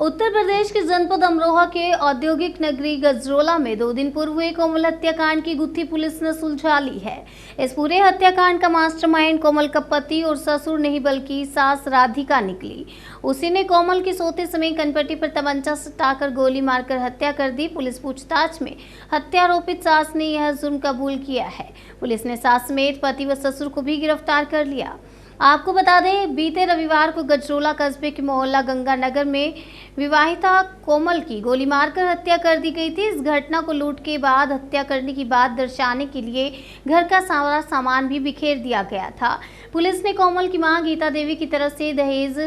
उत्तर प्रदेश के जनपद अमरोहा के औद्योगिक नगरी गजरोला में 2 दिन पूर्व हुए कोमल हत्याकांड की गुत्थी पुलिस ने सुलझा ली है। इस पूरे हत्याकांड का मास्टरमाइंड कोमल का पति और ससुर नहीं बल्कि सास राधिका निकली। उसी ने कोमल की सोते समय कनपट्टी पर तमंचा सटाकर गोली मारकर हत्या कर दी। पुलिस पूछताछ में हत्यारोपित सास ने यह जुर्म कबूल किया है। पुलिस ने सास समेत पति व ससुर को भी गिरफ्तार कर लिया। आपको बता दें, बीते रविवार को गजरोला कस्बे के मोहल्ला गंगानगर में विवाहिता कोमल की गोली मारकर हत्या कर दी गई थी। इस घटना को लूट के बाद हत्या करने की बात दर्शाने के लिए घर का सारा सामान भी बिखेर दिया गया था। पुलिस ने कोमल की मां गीता देवी की तरफ से दहेज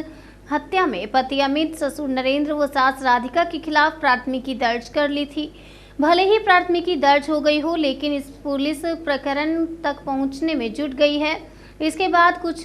हत्या में पति अमित, ससुर नरेंद्र व सास राधिका के खिलाफ प्राथमिकी दर्ज कर ली थी। भले ही प्राथमिकी दर्ज हो गई हो, लेकिन इस पुलिस प्रकरण तक पहुंचने में जुट गई है। इसके बाद कुछ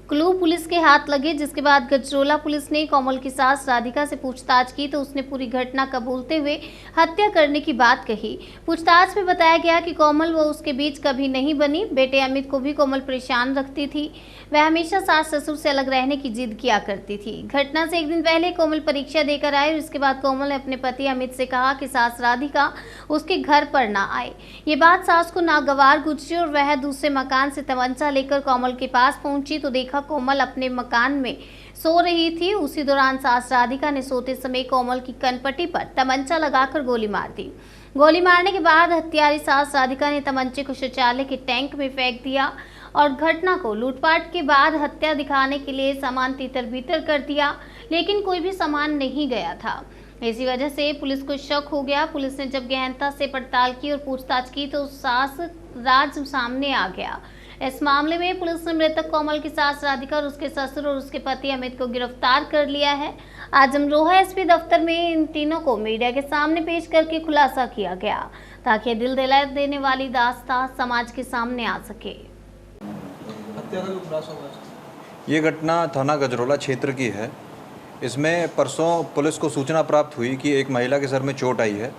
क्लू पुलिस के हाथ लगे, जिसके बाद गजरोला पुलिस ने कोमल की सास राधिका से पूछताछ की तो उसने पूरी घटना कबूलते हुए हत्या करने की बात कही। पूछताछ में बताया गया कि कोमल व उसके बीच कभी नहीं बनी। बेटे अमित को भी कोमल परेशान रखती थी। वह हमेशा सास ससुर से अलग रहने की जिद किया करती थी। घटना से एक दिन पहले कोमल परीक्षा देकर आई और इसके बाद कोमल ने अपने पति अमित से कहा कि सास राधिका उसके घर पर ना आए। ये बात सास को नागवार गुजरी और वह दूसरे मकान से तमंचा लेकर कोमल के पास पहुंची तो देखा कोमल अपने मकान में सो रही थी। उसी दौरान सास राधिका ने सोते समय कोमल की कनपट्टी पर तमंचा लगाकर गोली मार दी। गोली मारने के बाद हत्यारी सास राधिका ने तमंचे को शौचालय के टैंक में फेंक दिया और घटना को लूटपाट के बाद हत्या दिखाने के लिए सामान तितर बितर कर दिया, लेकिन कोई भी सामान नहीं गया था। इसी वजह से पुलिस को शक हो गया। पुलिस ने जब गहनता से पड़ताल की और पूछताछ की तो सास राज सामने आ गया। इस मामले में पुलिस ने मृतक कोमल की सास राधिका और उसके ससुर और उसके पति अमित को गिरफ्तार कर लिया है। आज अमरोहा एसपी दफ्तर में इन तीनों को मीडिया के सामने पेश करके खुलासा किया गया ताकि दिल दहला देने वाली दास्तां समाज के सामने आ सके। ये घटना थाना गजरोला क्षेत्र की है। इसमें परसों पुलिस को सूचना प्राप्त हुई कि एक महिला के सर में चोट आई है,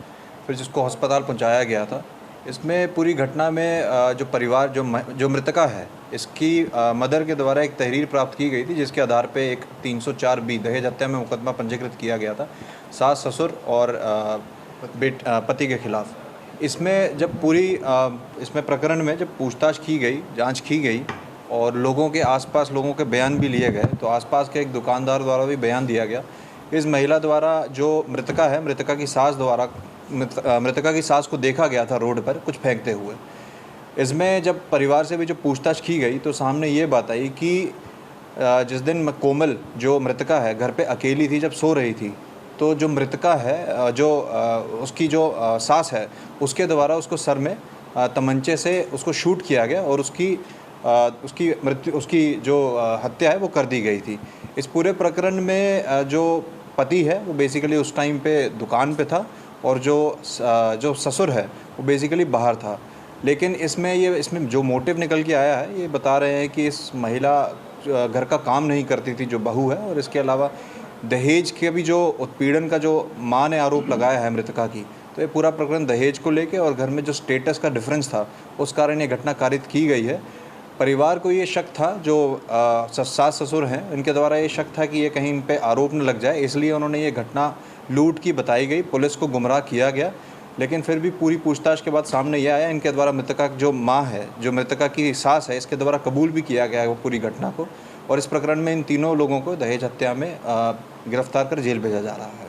फिर जिसको अस्पताल पहुंचाया गया था। इसमें पूरी घटना में जो परिवार जो मृतका है, इसकी मदर के द्वारा एक तहरीर प्राप्त की गई थी, जिसके आधार पे एक 304B दहेज हत्या में मुकदमा पंजीकृत किया गया था सास ससुर और पति के खिलाफ। इसमें जब इसमें प्रकरण में जब पूछताछ की गई, जांच की गई और लोगों के आसपास लोगों के बयान भी लिए गए तो आसपास के एक दुकानदार द्वारा भी बयान दिया गया। इस महिला द्वारा जो मृतका है, मृतका की सास को देखा गया था रोड पर कुछ फेंकते हुए। इसमें जब परिवार से भी जो पूछताछ की गई तो सामने ये बात आई कि जिस दिन कोमल जो मृतका है घर पे अकेली थी, जब सो रही थी, तो जो मृतका है उसकी जो सास है उसके द्वारा उसको सर में तमंचे से उसको शूट किया गया और उसकी जो हत्या है वो कर दी गई थी। इस पूरे प्रकरण में जो पति है वो बेसिकली उस टाइम पे दुकान पे था और जो ससुर है वो बेसिकली बाहर था। लेकिन इसमें जो मोटिव निकल के आया है, ये बता रहे हैं कि इस महिला घर का काम नहीं करती थी, जो बहू है, और इसके अलावा दहेज के भी जो उत्पीड़न का जो माँ ने आरोप लगाया है मृतका की, तो ये पूरा प्रकरण दहेज को लेके और घर में जो स्टेटस का डिफरेंस था उस कारण ये घटना कारित की गई है। परिवार को ये शक था, जो सास ससुर हैं, इनके द्वारा ये शक था कि ये कहीं इन पे आरोप न लग जाए, इसलिए उन्होंने ये घटना लूट की बताई गई। पुलिस को गुमराह किया गया, लेकिन फिर भी पूरी पूछताछ के बाद सामने यह आया इनके द्वारा मृतका जो माँ है, जो मृतका की सास है, इसके द्वारा कबूल भी किया गया है वो पूरी घटना को। और इस प्रकरण में इन तीनों लोगों को दहेज हत्या में गिरफ्तार कर जेल भेजा जा रहा है।